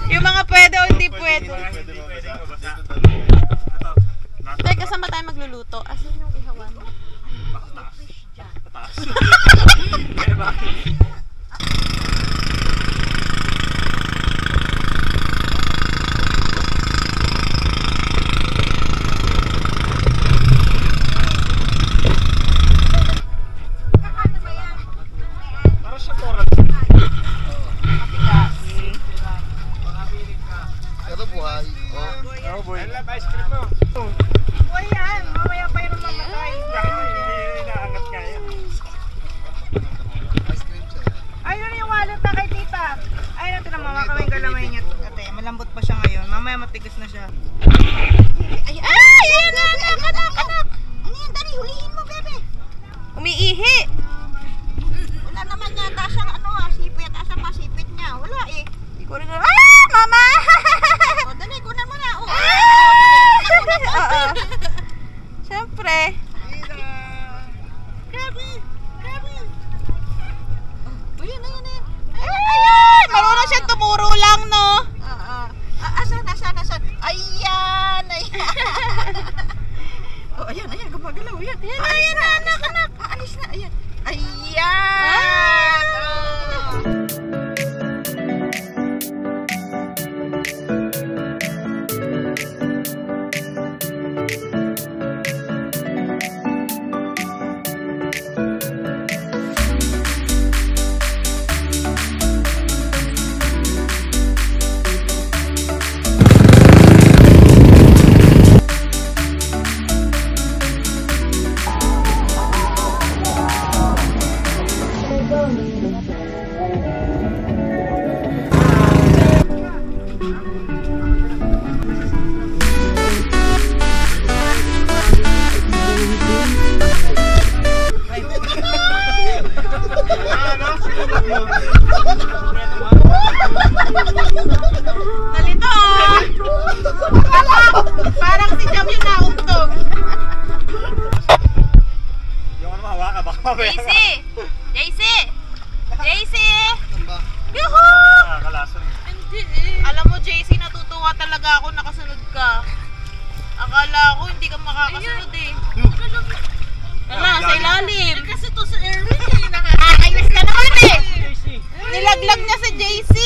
Yung mga pwede o hindi pwede. Teka, saan ba tayo magluluto? Asan yung ihawan? Pataas. Malambot pa siya ngayon. Mamaya matigas na siya. Ay, anak! Ano yan, Dali? Hulihin mo, bebe. Umiihi! Wala naman yata siyang sipit. Asan pa sipit niya? Wala eh. Kunin na. Mama! O, dali, kunan mo na. Siyempre. Grabe! Ayan. Marunong siya tumuro lang, no? Asan? Ayan! Oh, ayan, gumagalaw. Ayan, anak. Alis na, ayan. Ayan! Nalito! Parang si Jam yung naugtog. Yung ano mahawakan baka mamaya. JC! Yuhu! Nakakalason. Alam mo, JC, natutuwa talaga ako nakasunod ka. Akala ko hindi ka makakasunod eh. Wala, sa ilalim. Kasi to sa Erwin Nakakainis ka naman eh. Nilaglag niya si JC.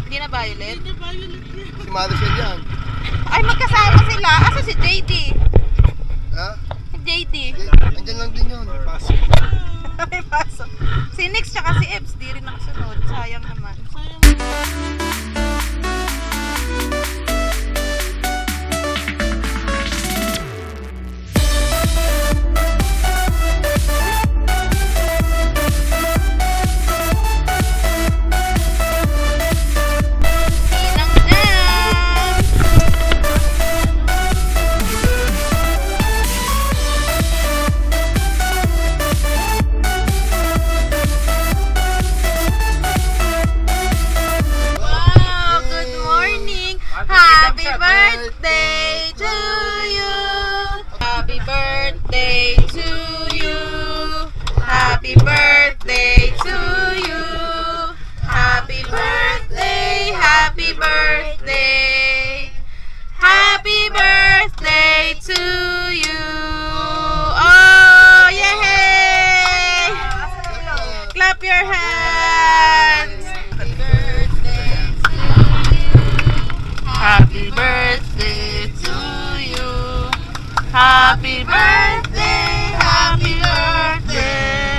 Hindi na violet? Si Madison yan. Ay, magkasama sila. Asa si JD? Ha? Si JD. Andyan lang din yun. May paso. Si Nix tsaka si Ebbs, di rin nakasunod. Sayang naman. Happy birthday to you. Happy birthday, happy birthday. Happy birthday to you. Oh, yay! Clap your hands. Happy birthday to you. Happy birthday to you. Happy birthday, happy birthday.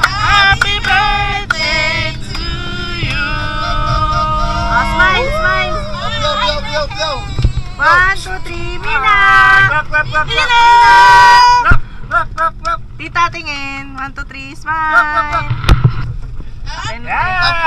Happy birthday to you. Oh, smile, smile. Blow. 1, 2, 3, Mina! Mina! Tita, tingin. 1, 2, 3, smile! Yay!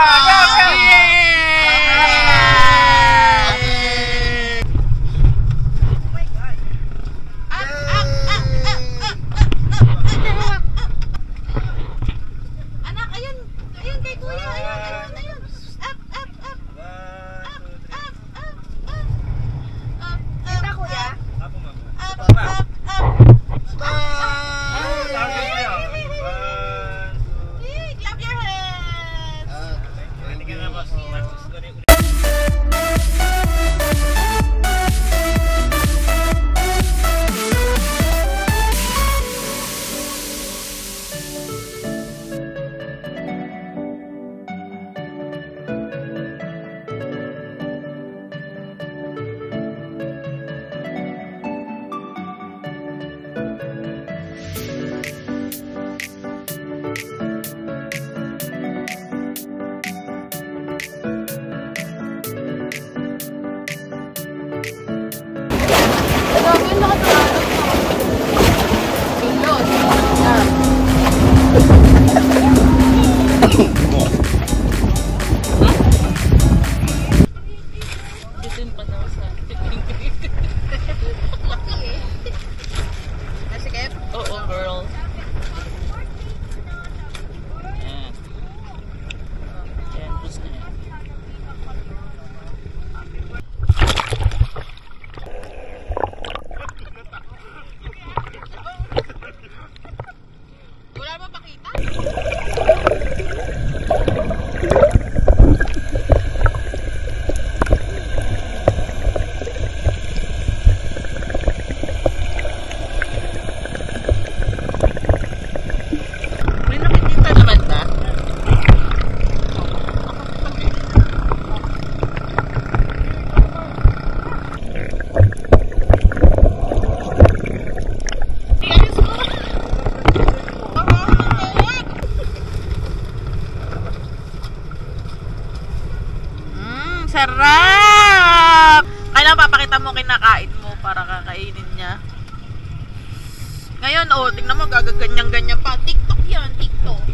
ang kinakain mo para kakainin niya. Ngayon, oh, tingnan mo, gagaganyan-ganyan pa. TikTok yan, TikTok.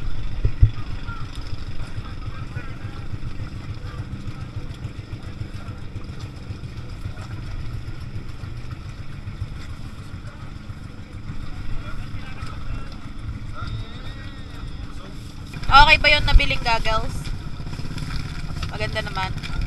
Okay ba yun nabiling goggles? Maganda naman.